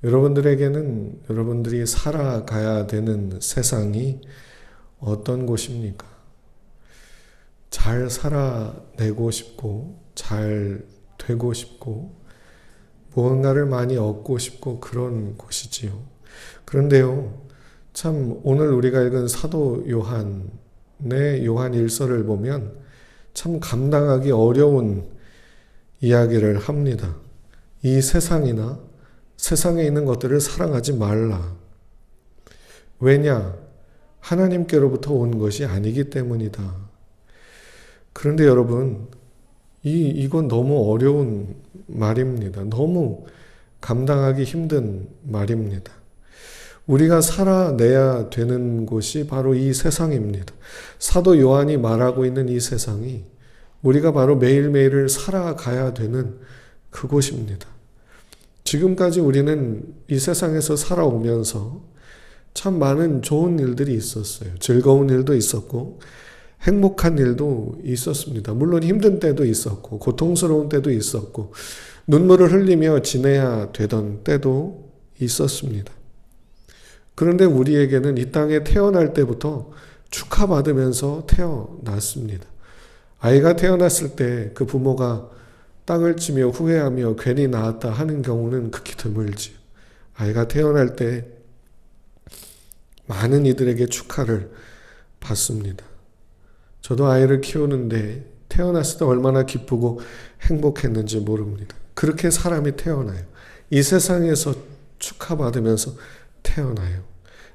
여러분들에게는 여러분들이 살아가야 되는 세상이 어떤 곳입니까? 잘 살아내고 싶고, 잘 되고 싶고, 무언가를 많이 얻고 싶고 그런 곳이지요. 그런데요, 참 오늘 우리가 읽은 사도 요한의 요한 1서를 보면 참 감당하기 어려운 이야기를 합니다. 이 세상이나 세상에 있는 것들을 사랑하지 말라. 왜냐? 하나님께로부터 온 것이 아니기 때문이다. 그런데 여러분, 이건 너무 어려운 말입니다. 너무 감당하기 힘든 말입니다. 우리가 살아내야 되는 곳이 바로 이 세상입니다. 사도 요한이 말하고 있는 이 세상이 우리가 바로 매일매일을 살아가야 되는 그곳입니다. 지금까지 우리는 이 세상에서 살아오면서 참 많은 좋은 일들이 있었어요. 즐거운 일도 있었고 행복한 일도 있었습니다. 물론 힘든 때도 있었고 고통스러운 때도 있었고 눈물을 흘리며 지내야 되던 때도 있었습니다. 그런데 우리에게는 이 땅에 태어날 때부터 축하받으면서 태어났습니다. 아이가 태어났을 때 그 부모가 땅을 치며 후회하며 괜히 낳았다 하는 경우는 극히 드물지요. 아이가 태어날 때 많은 이들에게 축하를 받습니다. 저도 아이를 키우는데 태어났을 때 얼마나 기쁘고 행복했는지 모릅니다. 그렇게 사람이 태어나요. 이 세상에서 축하받으면서 태어나요.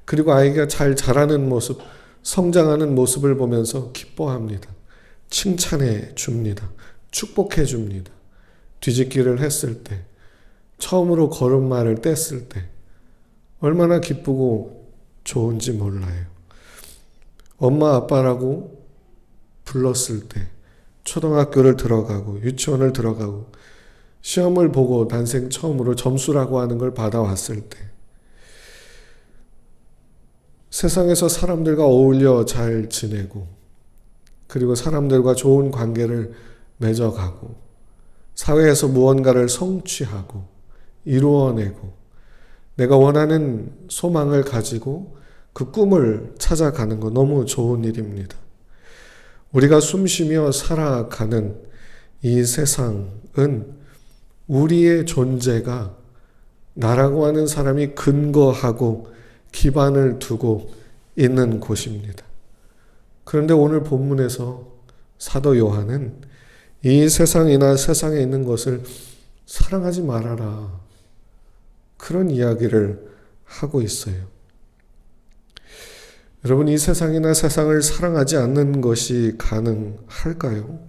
그리고 아이가 잘 자라는 모습, 성장하는 모습을 보면서 기뻐합니다. 칭찬해 줍니다. 축복해 줍니다. 뒤집기를 했을 때, 처음으로 걸음마를 뗐을 때 얼마나 기쁘고 좋은지 몰라요. 엄마 아빠라고 불렀을 때, 초등학교를 들어가고 유치원을 들어가고 시험을 보고 난생 처음으로 점수라고 하는 걸 받아왔을 때, 세상에서 사람들과 어울려 잘 지내고 그리고 사람들과 좋은 관계를 맺어가고 사회에서 무언가를 성취하고 이루어내고 내가 원하는 소망을 가지고 그 꿈을 찾아가는 거 너무 좋은 일입니다. 우리가 숨쉬며 살아가는 이 세상은 우리의 존재가 나라고 하는 사람이 근거하고 기반을 두고 있는 곳입니다. 그런데 오늘 본문에서 사도 요한은 이 세상이나 세상에 있는 것을 사랑하지 말아라. 그런 이야기를 하고 있어요. 여러분, 이 세상이나 세상을 사랑하지 않는 것이 가능할까요?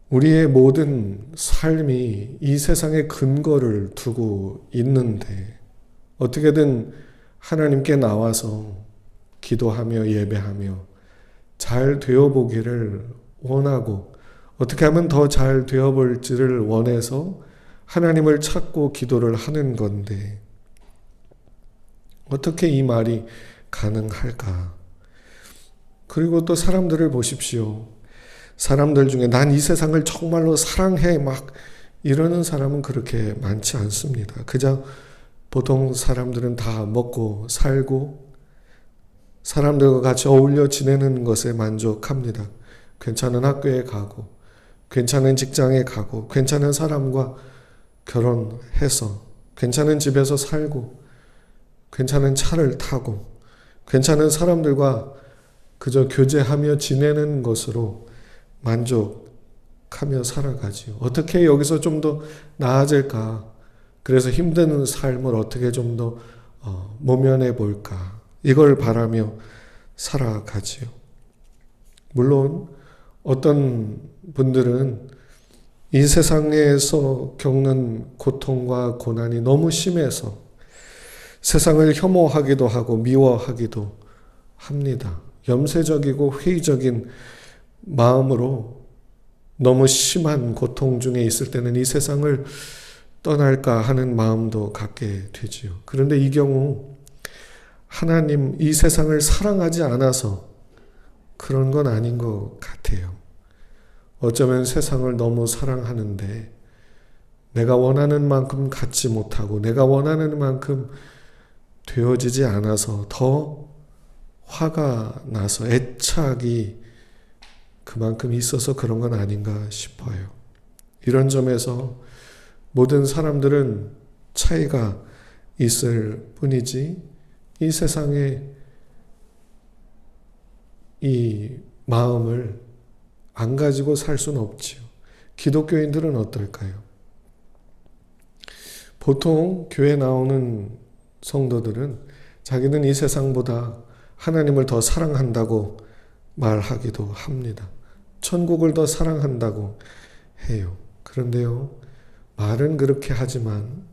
우리의 모든 삶이 이 세상에 근거를 두고 있는데 어떻게든 하나님께 나와서 기도하며 예배하며 잘 되어보기를 원하고 어떻게 하면 더 잘 되어볼지를 원해서 하나님을 찾고 기도를 하는 건데 어떻게 이 말이 가능할까? 그리고 또 사람들을 보십시오. 사람들 중에 난 이 세상을 정말로 사랑해 막 이러는 사람은 그렇게 많지 않습니다. 그저 보통 사람들은 다 먹고 살고 사람들과 같이 어울려 지내는 것에 만족합니다. 괜찮은 학교에 가고 괜찮은 직장에 가고 괜찮은 사람과 결혼해서 괜찮은 집에서 살고 괜찮은 차를 타고 괜찮은 사람들과 그저 교제하며 지내는 것으로 만족하며 살아가지요. 어떻게 여기서 좀 더 나아질까? 그래서 힘든 삶을 어떻게 좀 더 모면해 볼까? 이걸 바라며 살아가지요. 물론 어떤 분들은 이 세상에서 겪는 고통과 고난이 너무 심해서 세상을 혐오하기도 하고 미워하기도 합니다. 염세적이고 회의적인 마음으로 너무 심한 고통 중에 있을 때는 이 세상을 떠날까 하는 마음도 갖게 되지요. 그런데 이 경우 하나님 이 세상을 사랑하지 않아서 그런 건 아닌 것 같아요. 어쩌면 세상을 너무 사랑하는데 내가 원하는 만큼 갖지 못하고 내가 원하는 만큼 되어지지 않아서 더 화가 나서 애착이 그만큼 있어서 그런 건 아닌가 싶어요. 이런 점에서 모든 사람들은 차이가 있을 뿐이지 이 세상에 이 마음을 안 가지고 살 수는 없지요. 기독교인들은 어떨까요? 보통 교회 나오는 성도들은 자기는 이 세상보다 하나님을 더 사랑한다고 말하기도 합니다. 천국을 더 사랑한다고 해요. 그런데요, 말은 그렇게 하지만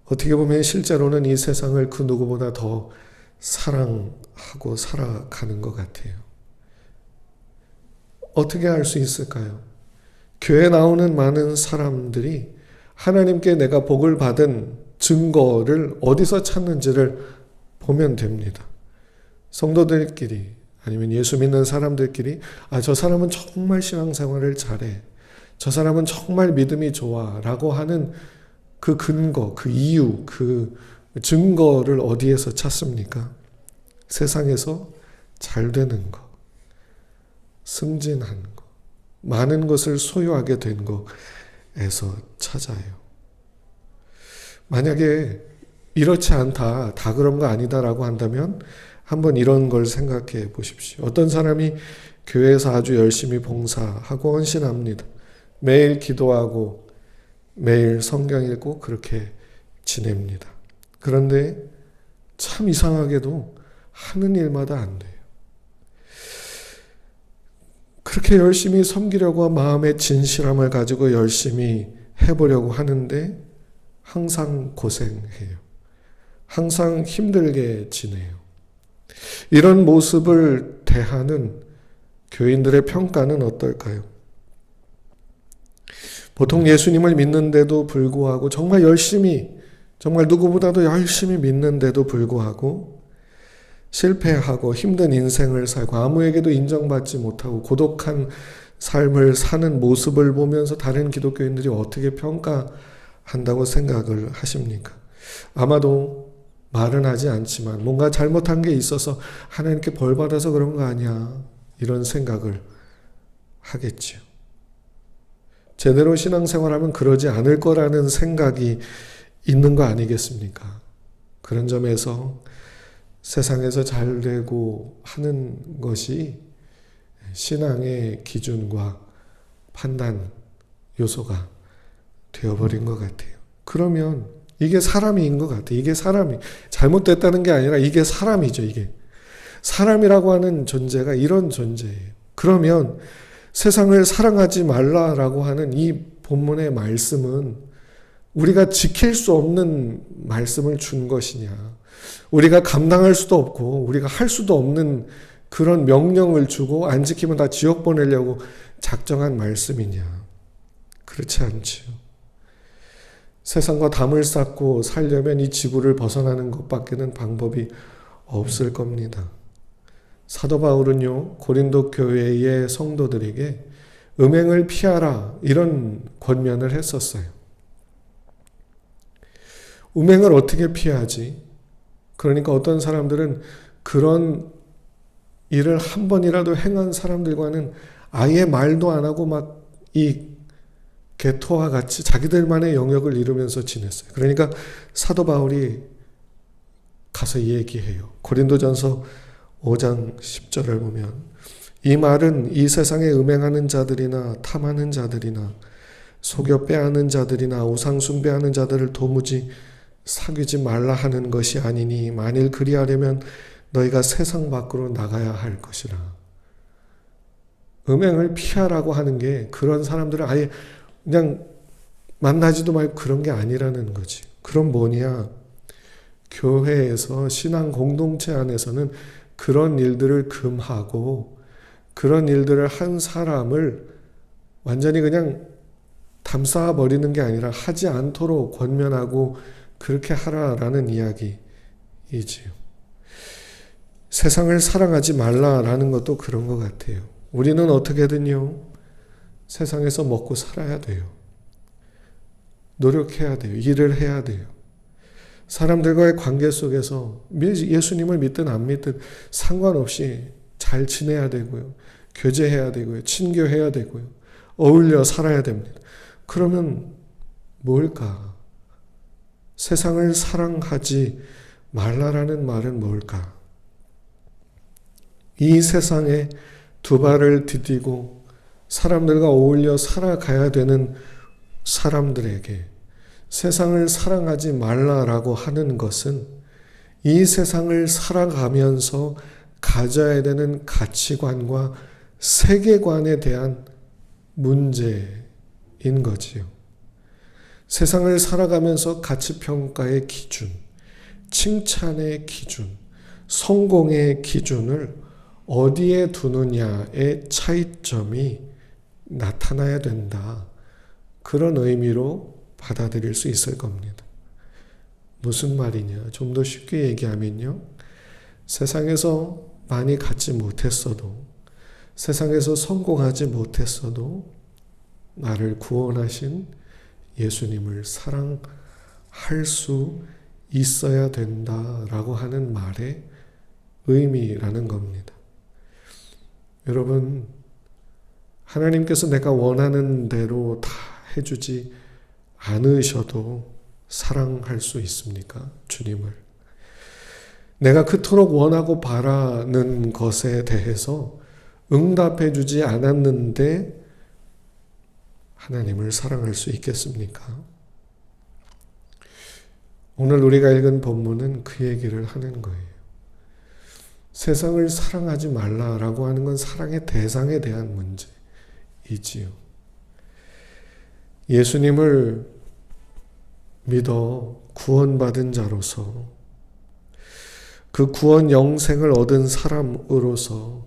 어떻게 보면 실제로는 이 세상을 그 누구보다 더 사랑하고 살아가는 것 같아요. 어떻게 알 수 있을까요? 교회 나오는 많은 사람들이 하나님께 내가 복을 받은 증거를 어디서 찾는지를 보면 됩니다. 성도들끼리 아니면 예수 믿는 사람들끼리 저 사람은 정말 신앙생활을 잘해. 저 사람은 정말 믿음이 좋아 라고 하는 그 근거, 그 이유, 그 증거를 어디에서 찾습니까? 세상에서 잘 되는 거, 승진하는 거, 많은 것을 소유하게 된 거에서 찾아요. 만약에 이렇지 않다, 다 그런 거 아니다라고 한다면 한번 이런 걸 생각해 보십시오. 어떤 사람이 교회에서 아주 열심히 봉사하고 헌신합니다. 매일 기도하고 매일 성경 읽고 그렇게 지냅니다. 그런데 참 이상하게도 하는 일마다 안 돼요. 그렇게 열심히 섬기려고 마음의 진실함을 가지고 열심히 해보려고 하는데 항상 고생해요. 항상 힘들게 지내요. 이런 모습을 대하는 교인들의 평가는 어떨까요? 보통 예수님을 믿는데도 불구하고 정말 열심히, 정말 누구보다도 열심히 믿는데도 불구하고 실패하고 힘든 인생을 살고 아무에게도 인정받지 못하고 고독한 삶을 사는 모습을 보면서 다른 기독교인들이 어떻게 평가한다고 생각을 하십니까? 아마도 말은 하지 않지만 뭔가 잘못한 게 있어서 하나님께 벌 받아서 그런 거 아니야, 이런 생각을 하겠지요. 제대로 신앙생활하면 그러지 않을 거라는 생각이 있는 거 아니겠습니까? 그런 점에서 세상에서 잘 되고 하는 것이 신앙의 기준과 판단 요소가 되어버린 것 같아요. 그러면 이게 사람인 것 같아요. 이게 사람이 잘못됐다는 게 아니라 이게 사람이죠. 이게 사람이라고 하는 존재가 이런 존재예요. 그러면 세상을 사랑하지 말라라고 하는 이 본문의 말씀은 우리가 지킬 수 없는 말씀을 준 것이냐, 우리가 감당할 수도 없고 우리가 할 수도 없는 그런 명령을 주고 안 지키면 다 지옥 보내려고 작정한 말씀이냐? 그렇지 않지요. 세상과 담을 쌓고 살려면 이 지구를 벗어나는 것밖에는 방법이 없을 겁니다. 사도 바울은요, 고린도 교회의 성도들에게 음행을 피하라 이런 권면을 했었어요. 음행을 어떻게 피하지? 그러니까 어떤 사람들은 그런 일을 한 번이라도 행한 사람들과는 아예 말도 안 하고 막 이 개토와 같이 자기들만의 영역을 이루면서 지냈어요. 그러니까 사도 바울이 가서 얘기해요. 고린도전서 5장 10절을 보면 이 말은 이 세상에 음행하는 자들이나 탐하는 자들이나 속여 빼앗는 자들이나 우상 숭배하는 자들을 도무지 사귀지 말라 하는 것이 아니니 만일 그리하려면 너희가 세상 밖으로 나가야 할 것이라. 음행을 피하라고 하는 게 그런 사람들을 아예 그냥 만나지도 말고 그런 게 아니라는 거지. 그럼 뭐냐? 교회에서 신앙 공동체 안에서는 그런 일들을 금하고 그런 일들을 한 사람을 완전히 그냥 담쌓아 버리는 게 아니라 하지 않도록 권면하고 그렇게 하라라는 이야기이지요. 세상을 사랑하지 말라라는 것도 그런 것 같아요. 우리는 어떻게든요, 세상에서 먹고 살아야 돼요. 노력해야 돼요. 일을 해야 돼요. 사람들과의 관계 속에서 예수님을 믿든 안 믿든 상관없이 잘 지내야 되고요. 교제해야 되고요. 친교해야 되고요. 어울려 살아야 됩니다. 그러면 뭘까? 세상을 사랑하지 말라라는 말은 뭘까? 이 세상에 두 발을 디디고 사람들과 어울려 살아가야 되는 사람들에게 세상을 사랑하지 말라라고 하는 것은 이 세상을 살아가면서 가져야 되는 가치관과 세계관에 대한 문제인 거지요. 세상을 살아가면서 가치평가의 기준, 칭찬의 기준, 성공의 기준을 어디에 두느냐의 차이점이 나타나야 된다. 그런 의미로 받아들일 수 있을 겁니다. 무슨 말이냐? 좀 더 쉽게 얘기하면요. 세상에서 많이 갖지 못했어도, 세상에서 성공하지 못했어도 나를 구원하신 예수님을 사랑할 수 있어야 된다라고 하는 말의 의미라는 겁니다. 여러분, 하나님께서 내가 원하는 대로 다 해주지 않으셔도 사랑할 수 있습니까? 주님을. 내가 그토록 원하고 바라는 것에 대해서 응답해주지 않았는데 하나님을 사랑할 수 있겠습니까? 오늘 우리가 읽은 본문은 그 얘기를 하는 거예요. 세상을 사랑하지 말라라고 하는 건 사랑의 대상에 대한 문제이지요. 예수님을 믿어 구원받은 자로서 그 구원 영생을 얻은 사람으로서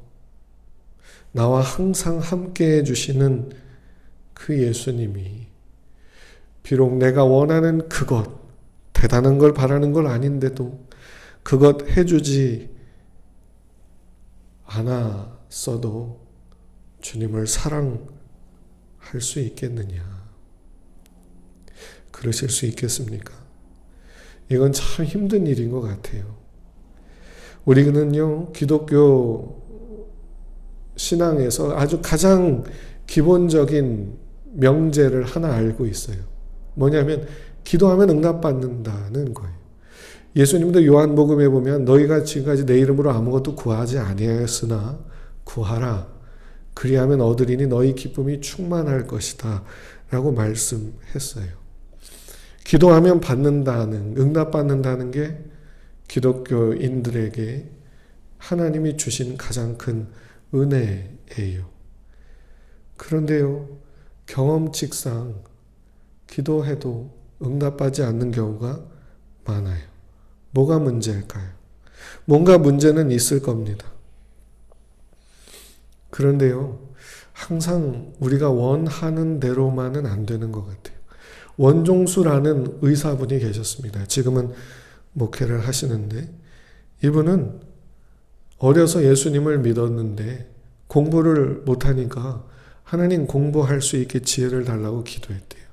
나와 항상 함께 해주시는 그 예수님이 비록 내가 원하는 그것, 대단한 걸 바라는 걸 아닌데도 그것 해주지 않았어도 주님을 사랑할 수 있겠느냐? 그러실 수 있겠습니까? 이건 참 힘든 일인 것 같아요. 우리는요, 기독교 신앙에서 아주 가장 기본적인 명제를 하나 알고 있어요. 뭐냐면 기도하면 응답받는다는 거예요. 예수님도 요한복음에 보면 너희가 지금까지 내 이름으로 아무것도 구하지 아니하였으나 구하라. 그리하면 얻으리니 너희 기쁨이 충만할 것이다. 라고 말씀했어요. 기도하면 받는다는, 응답받는다는 게 기독교인들에게 하나님이 주신 가장 큰 은혜예요. 그런데요, 경험칙상 기도해도 응답받지 않는 경우가 많아요. 뭐가 문제일까요? 뭔가 문제는 있을 겁니다. 그런데요, 항상 우리가 원하는 대로만은 안 되는 것 같아요. 원종수라는 의사분이 계셨습니다. 지금은 목회를 하시는데 이분은 어려서 예수님을 믿었는데 공부를 못하니까 하나님 공부할 수 있게 지혜를 달라고 기도했대요.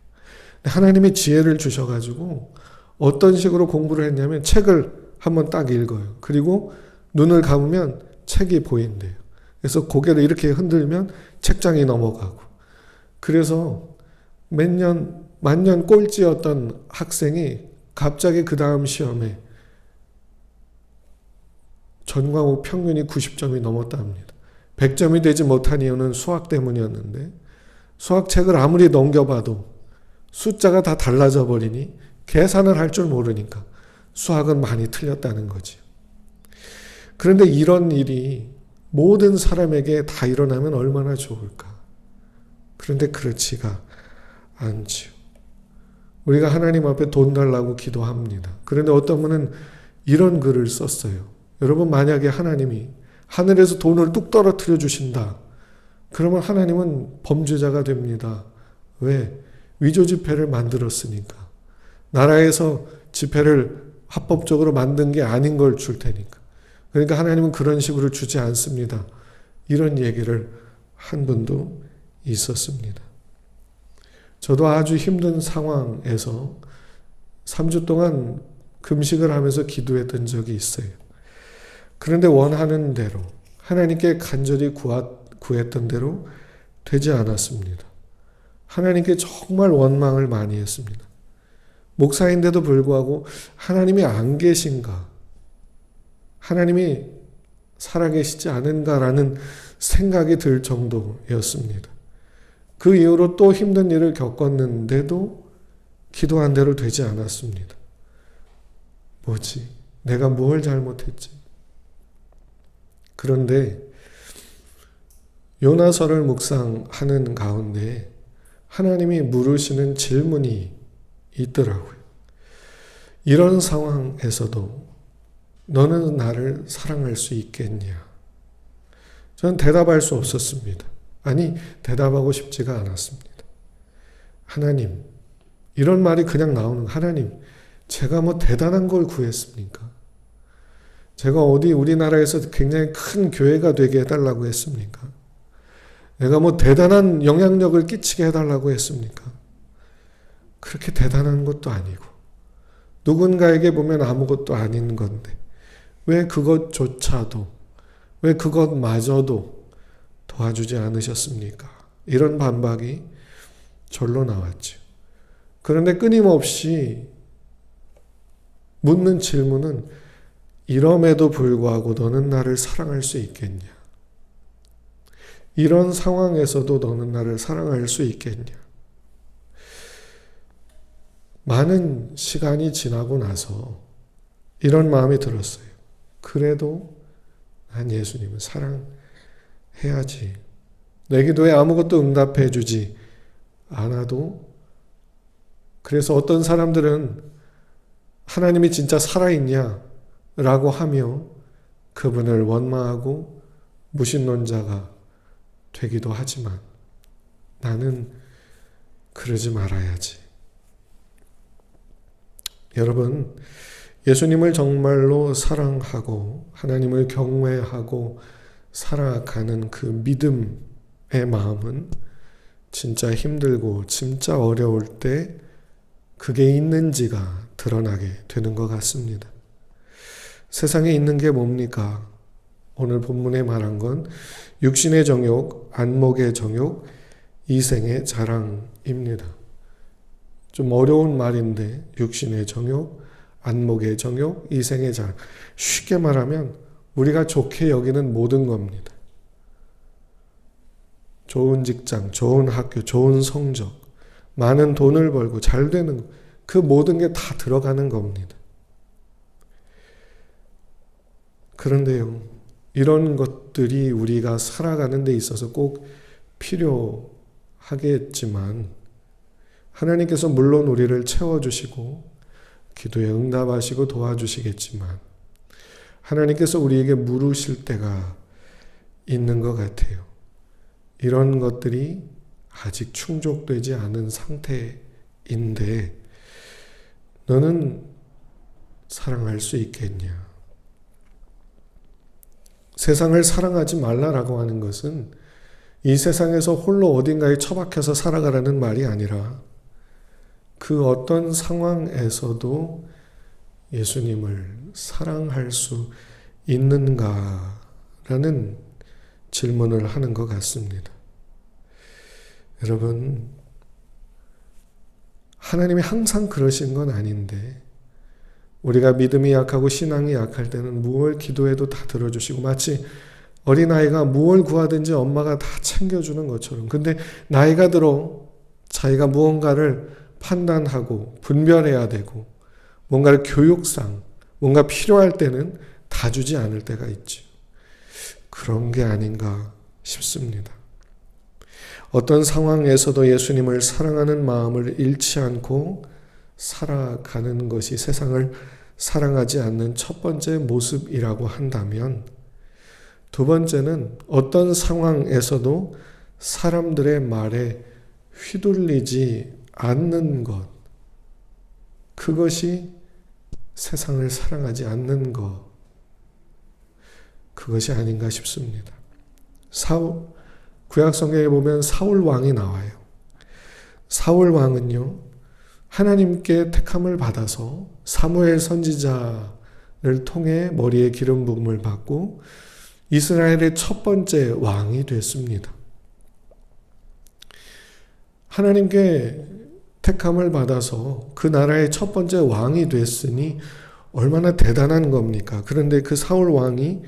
하나님이 지혜를 주셔가지고 어떤 식으로 공부를 했냐면 책을 한번 딱 읽어요. 그리고 눈을 감으면 책이 보인대요. 그래서 고개를 이렇게 흔들면 책장이 넘어가고. 그래서 만년 꼴찌였던 학생이 갑자기 그 다음 시험에 전 과목 평균이 90점이 넘었다 합니다. 100점이 되지 못한 이유는 수학 때문이었는데 수학책을 아무리 넘겨봐도 숫자가 다 달라져 버리니 계산을 할 줄 모르니까 수학은 많이 틀렸다는 거지. 그런데 이런 일이 모든 사람에게 다 일어나면 얼마나 좋을까. 그런데 그렇지가 않지요. 우리가 하나님 앞에 돈 달라고 기도합니다. 그런데 어떤 분은 이런 글을 썼어요. 여러분, 만약에 하나님이 하늘에서 돈을 뚝 떨어뜨려 주신다. 그러면 하나님은 범죄자가 됩니다. 왜? 위조 지폐를 만들었으니까. 나라에서 지폐를 합법적으로 만든 게 아닌 걸 줄 테니까. 그러니까 하나님은 그런 식으로 주지 않습니다. 이런 얘기를 한 분도 있었습니다. 저도 아주 힘든 상황에서 3주 동안 금식을 하면서 기도했던 적이 있어요. 그런데 원하는 대로 하나님께 간절히 구했던 대로 되지 않았습니다. 하나님께 정말 원망을 많이 했습니다. 목사인데도 불구하고 하나님이 안 계신가? 하나님이 살아계시지 않은가라는 생각이 들 정도였습니다. 그 이후로 또 힘든 일을 겪었는데도 기도한 대로 되지 않았습니다. 뭐지? 내가 뭘 잘못했지? 그런데 요나서를 묵상하는 가운데 하나님이 물으시는 질문이 있더라고요. 이런 상황에서도 너는 나를 사랑할 수 있겠냐? 저는 대답할 수 없었습니다. 아니, 대답하고 싶지가 않았습니다. 하나님, 이런 말이 그냥 나오는, 하나님, 제가 뭐 대단한 걸 구했습니까? 제가 어디 우리나라에서 굉장히 큰 교회가 되게 해달라고 했습니까? 내가 뭐 대단한 영향력을 끼치게 해달라고 했습니까? 그렇게 대단한 것도 아니고 누군가에게 보면 아무것도 아닌 건데 왜 그것조차도, 왜 그것마저도 도와주지 않으셨습니까? 이런 반박이 절로 나왔죠. 그런데 끊임없이 묻는 질문은 이럼에도 불구하고 너는 나를 사랑할 수 있겠냐? 이런 상황에서도 너는 나를 사랑할 수 있겠냐? 많은 시간이 지나고 나서 이런 마음이 들었어요. 그래도 난 예수님을 사랑해야지. 내 기도에 아무것도 응답해 주지 않아도, 그래서 어떤 사람들은 하나님이 진짜 살아있냐? 라고 하며 그분을 원망하고 무신론자가 되기도 하지만 나는 그러지 말아야지. 여러분, 예수님을 정말로 사랑하고 하나님을 경외하고 살아가는 그 믿음의 마음은 진짜 힘들고 진짜 어려울 때 그게 있는지가 드러나게 되는 것 같습니다. 세상에 있는 게 뭡니까? 오늘 본문에 말한 건 육신의 정욕, 안목의 정욕, 이생의 자랑입니다. 좀 어려운 말인데 육신의 정욕, 안목의 정욕, 이생의 자랑. 쉽게 말하면 우리가 좋게 여기는 모든 겁니다. 좋은 직장, 좋은 학교, 좋은 성적, 많은 돈을 벌고 잘 되는 그 모든 게 다 들어가는 겁니다. 그런데요, 이런 것들이 우리가 살아가는 데 있어서 꼭 필요하겠지만 하나님께서 물론 우리를 채워주시고 기도에 응답하시고 도와주시겠지만 하나님께서 우리에게 물으실 때가 있는 것 같아요. 이런 것들이 아직 충족되지 않은 상태인데 너는 사랑할 수 있겠냐? 세상을 사랑하지 말라라고 하는 것은 이 세상에서 홀로 어딘가에 처박혀서 살아가라는 말이 아니라 그 어떤 상황에서도 예수님을 사랑할 수 있는가라는 질문을 하는 것 같습니다. 여러분, 하나님이 항상 그러신 건 아닌데 우리가 믿음이 약하고 신앙이 약할 때는 무엇을 기도해도 다 들어주시고 마치 어린아이가 무엇을 구하든지 엄마가 다 챙겨주는 것처럼, 근데 나이가 들어 자기가 무언가를 판단하고 분별해야 되고 뭔가를 교육상 뭔가 필요할 때는 다 주지 않을 때가 있죠. 그런 게 아닌가 싶습니다. 어떤 상황에서도 예수님을 사랑하는 마음을 잃지 않고 살아가는 것이 세상을 사랑하지 않는 첫 번째 모습이라고 한다면, 두 번째는 어떤 상황에서도 사람들의 말에 휘둘리지 않는 것, 그것이 세상을 사랑하지 않는 것, 그것이 아닌가 싶습니다. 구약 성경에 보면 사울 왕이 나와요. 사울 왕은요, 하나님께 택함을 받아서 사무엘 선지자를 통해 머리에 기름 부음을 받고 이스라엘의 첫 번째 왕이 됐습니다. 하나님께 택함을 받아서 그 나라의 첫 번째 왕이 됐으니 얼마나 대단한 겁니까? 그런데 그 사울 왕이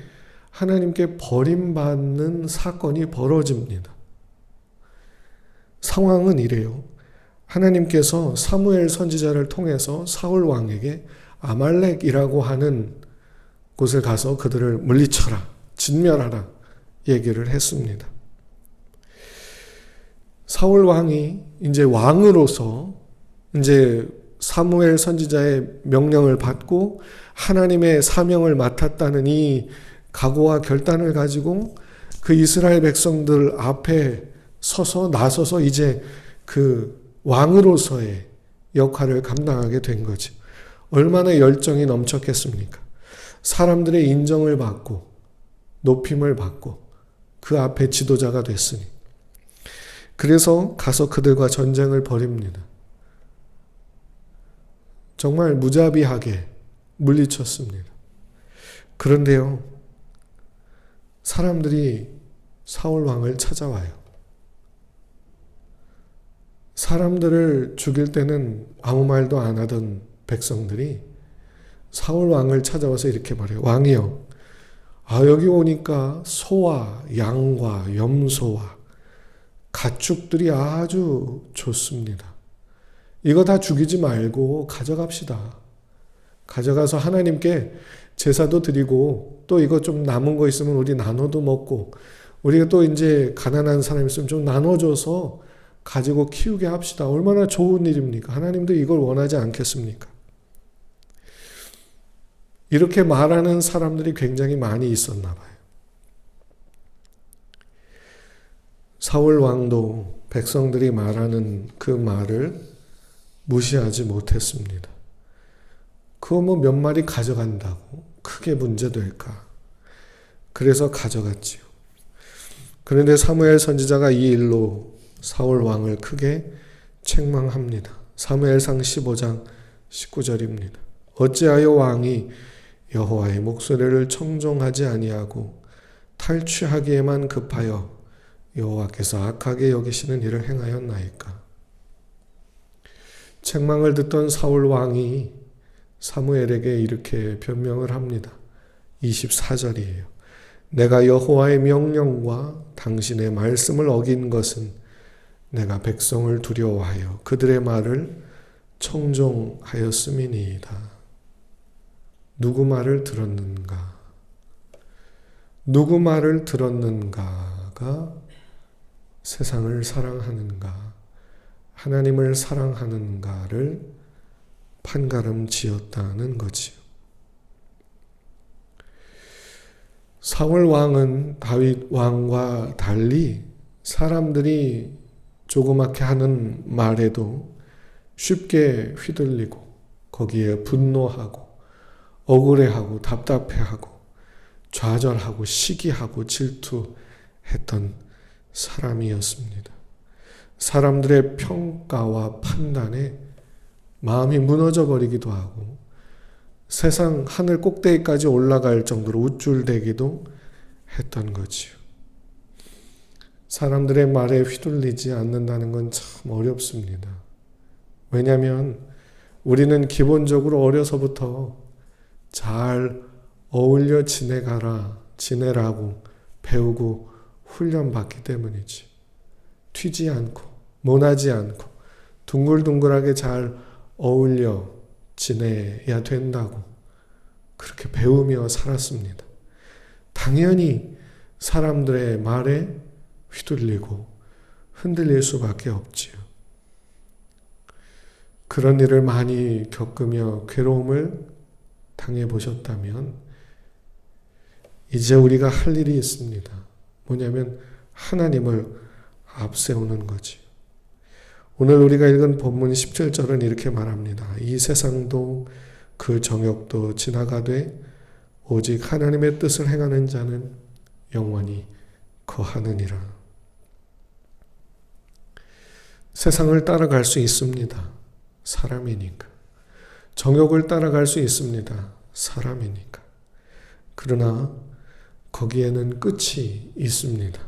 하나님께 버림받는 사건이 벌어집니다. 상황은 이래요. 하나님께서 사무엘 선지자를 통해서 사울 왕에게 아말렉이라고 하는 곳을 가서 그들을 물리쳐라, 진멸하라 얘기를 했습니다. 사울 왕이 이제 왕으로서 이제 사무엘 선지자의 명령을 받고 하나님의 사명을 맡았다는 이 각오와 결단을 가지고 그 이스라엘 백성들 앞에 나서서 이제 그 왕으로서의 역할을 감당하게 된 거지. 얼마나 열정이 넘쳤겠습니까? 사람들의 인정을 받고 높임을 받고 그 앞에 지도자가 됐으니. 그래서 가서 그들과 전쟁을 벌입니다. 정말 무자비하게 물리쳤습니다. 그런데요, 사람들이 사울 왕을 찾아와요. 사람들을 죽일 때는 아무 말도 안 하던 백성들이 사울 왕을 찾아와서 이렇게 말해요. 왕이여, 여기 오니까 소와 양과 염소와 가축들이 아주 좋습니다. 이거 다 죽이지 말고 가져갑시다. 가져가서 하나님께 제사도 드리고 또 이거 좀 남은 거 있으면 우리 나눠도 먹고 우리가 또 이제 가난한 사람 있으면 좀 나눠줘서 가지고 키우게 합시다. 얼마나 좋은 일입니까? 하나님도 이걸 원하지 않겠습니까? 이렇게 말하는 사람들이 굉장히 많이 있었나 봐요. 사울 왕도 백성들이 말하는 그 말을 무시하지 못했습니다. 그거 뭐 몇 마리 가져간다고 크게 문제될까? 그래서 가져갔지요. 그런데 사무엘 선지자가 이 일로 사울 왕을 크게 책망합니다. 사무엘상 15장 19절입니다. 어찌하여 왕이 여호와의 목소리를 청종하지 아니하고 탈취하기에만 급하여 여호와께서 악하게 여기시는 일을 행하였나이까. 책망을 듣던 사울 왕이 사무엘에게 이렇게 변명을 합니다. 24절이에요. 내가 여호와의 명령과 당신의 말씀을 어긴 것은 내가 백성을 두려워하여 그들의 말을 청종하였음이니이다. 누구 말을 들었는가? 누구 말을 들었는가가 세상을 사랑하는가, 하나님을 사랑하는가를 판가름 지었다는 거지요. 사울 왕은 다윗 왕과 달리 사람들이 조그맣게 하는 말에도 쉽게 휘둘리고 거기에 분노하고 억울해하고 답답해하고 좌절하고 시기하고 질투했던 사람이었습니다. 사람들의 평가와 판단에 마음이 무너져 버리기도 하고 세상 하늘 꼭대기까지 올라갈 정도로 우쭐대기도 했던 거지요. 사람들의 말에 휘둘리지 않는다는 건 참 어렵습니다. 왜냐하면 우리는 기본적으로 어려서부터 잘 어울려 지내라고 배우고 훈련받기 때문이지. 튀지 않고 모나지 않고 둥글둥글하게 잘 어울려 지내야 된다고 그렇게 배우며 살았습니다. 당연히 사람들의 말에 휘둘리고 흔들릴 수밖에 없지요. 그런 일을 많이 겪으며 괴로움을 당해보셨다면 이제 우리가 할 일이 있습니다. 뭐냐면 하나님을 앞세우는 거지. 오늘 우리가 읽은 본문 17절은 이렇게 말합니다. 이 세상도 그 정욕도 지나가되 오직 하나님의 뜻을 행하는 자는 영원히 거하느니라. 세상을 따라갈 수 있습니다. 사람이니까. 정욕을 따라갈 수 있습니다. 사람이니까. 그러나 거기에는 끝이 있습니다.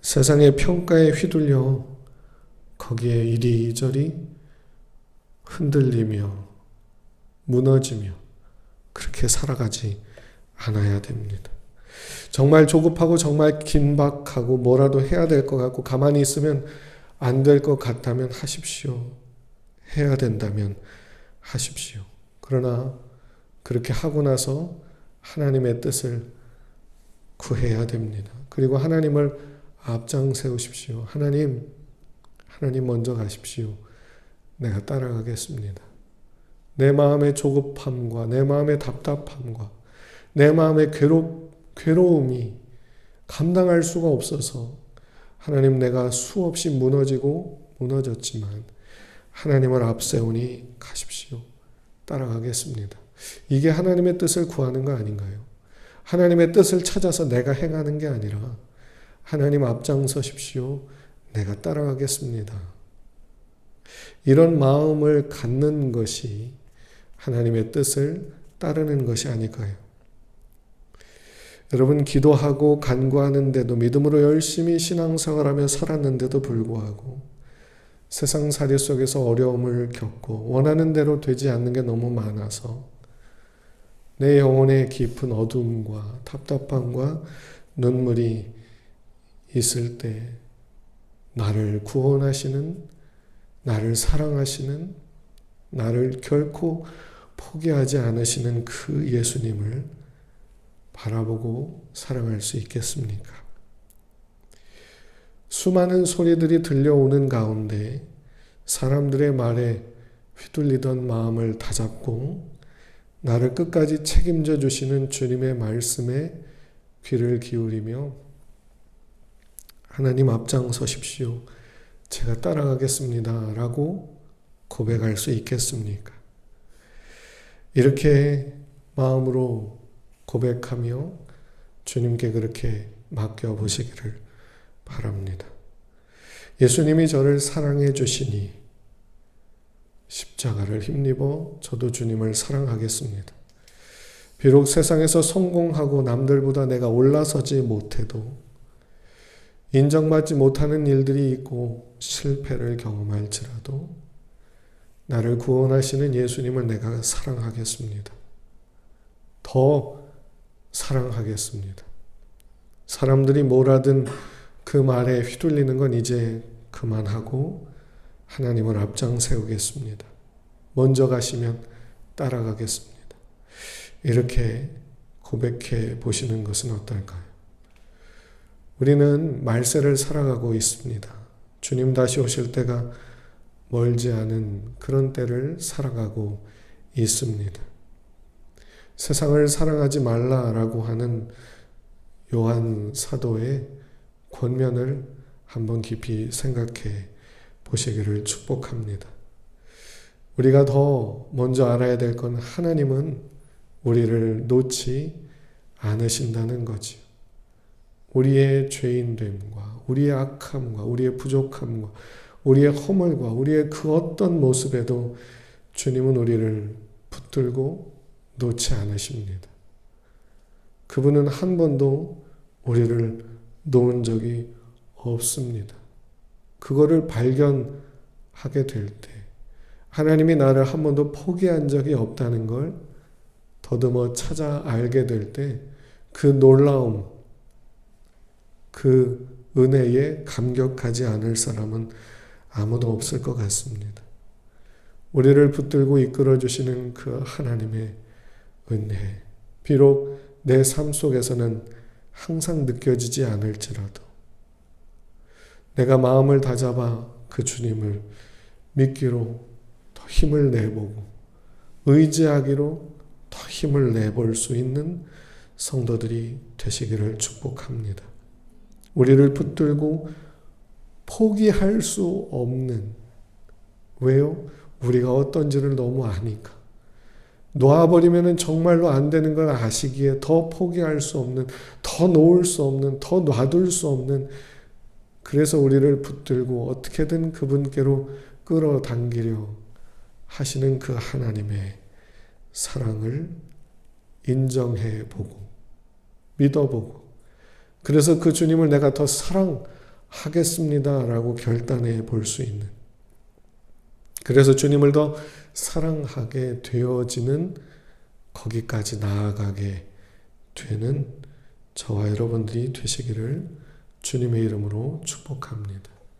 세상의 평가에 휘둘려 거기에 이리저리 흔들리며 무너지며 그렇게 살아가지 않아야 됩니다. 정말 조급하고 정말 긴박하고 뭐라도 해야 될 것 같고 가만히 있으면 안 될 것 같다면 하십시오. 해야 된다면 하십시오. 그러나 그렇게 하고 나서 하나님의 뜻을 구해야 됩니다. 그리고 하나님을 앞장 세우십시오. 하나님 먼저 가십시오. 내가 따라가겠습니다. 내 마음의 조급함과 내 마음의 답답함과 내 마음의 괴로움이 감당할 수가 없어서 하나님 내가 수없이 무너졌지만 하나님을 앞세우니 가십시오. 따라가겠습니다. 이게 하나님의 뜻을 구하는 거 아닌가요? 하나님의 뜻을 찾아서 내가 행하는 게 아니라 하나님 앞장서십시오. 내가 따라가겠습니다. 이런 마음을 갖는 것이 하나님의 뜻을 따르는 것이 아닐까요? 여러분 기도하고 간구하는데도 믿음으로 열심히 신앙생활하며 살았는데도 불구하고 세상살이 속에서 어려움을 겪고 원하는 대로 되지 않는 게 너무 많아서 내 영혼의 깊은 어둠과 답답함과 눈물이 있을 때 나를 구원하시는, 나를 사랑하시는, 나를 결코 포기하지 않으시는 그 예수님을 바라보고 사랑할 수 있겠습니까? 수많은 소리들이 들려오는 가운데 사람들의 말에 휘둘리던 마음을 다잡고 나를 끝까지 책임져 주시는 주님의 말씀에 귀를 기울이며 하나님 앞장서십시오. 제가 따라가겠습니다. 라고 고백할 수 있겠습니까? 이렇게 마음으로 고백하며 주님께 그렇게 맡겨보시기를 바랍니다. 예수님이 저를 사랑해 주시니 십자가를 힘입어 저도 주님을 사랑하겠습니다. 비록 세상에서 성공하고 남들보다 내가 올라서지 못해도 인정받지 못하는 일들이 있고 실패를 경험할지라도 나를 구원하시는 예수님을 내가 사랑하겠습니다. 더 사랑하겠습니다. 사람들이 뭐라든 그 말에 휘둘리는 건 이제 그만하고 하나님을 앞장 세우겠습니다. 먼저 가시면 따라가겠습니다. 이렇게 고백해 보시는 것은 어떨까요? 우리는 말세를 살아가고 있습니다. 주님 다시 오실 때가 멀지 않은 그런 때를 살아가고 있습니다. 세상을 사랑하지 말라라고 하는 요한 사도의 권면을 한번 깊이 생각해 보시기를 축복합니다. 우리가 더 먼저 알아야 될 건 하나님은 우리를 놓지 않으신다는 거지요. 우리의 죄인됨과 우리의 악함과 우리의 부족함과 우리의 허물과 우리의 그 어떤 모습에도 주님은 우리를 붙들고 놓지 않으십니다. 그분은 한 번도 우리를 놓은 적이 없습니다. 그거를 발견하게 될 때 하나님이 나를 한 번도 포기한 적이 없다는 걸 더듬어 찾아 알게 될 때 그 놀라움, 그 은혜에 감격하지 않을 사람은 아무도 없을 것 같습니다. 우리를 붙들고 이끌어 주시는 그 하나님의 은혜, 비록 내 삶 속에서는 항상 느껴지지 않을지라도 내가 마음을 다잡아 그 주님을 믿기로 더 힘을 내보고 의지하기로 더 힘을 내볼 수 있는 성도들이 되시기를 축복합니다. 우리를 붙들고 포기할 수 없는, 왜요? 우리가 어떤지를 너무 아니까. 놓아버리면 정말로 안 되는 걸 아시기에 더 포기할 수 없는, 더 놓을 수 없는, 더 놔둘 수 없는 그래서 우리를 붙들고 어떻게든 그분께로 끌어당기려 하시는 그 하나님의 사랑을 인정해 보고 믿어보고, 그래서 그 주님을 내가 더 사랑하겠습니다 라고 결단해 볼 수 있는, 그래서 주님을 더 사랑하게 되어지는, 거기까지 나아가게 되는 저와 여러분들이 되시기를 주님의 이름으로 축복합니다.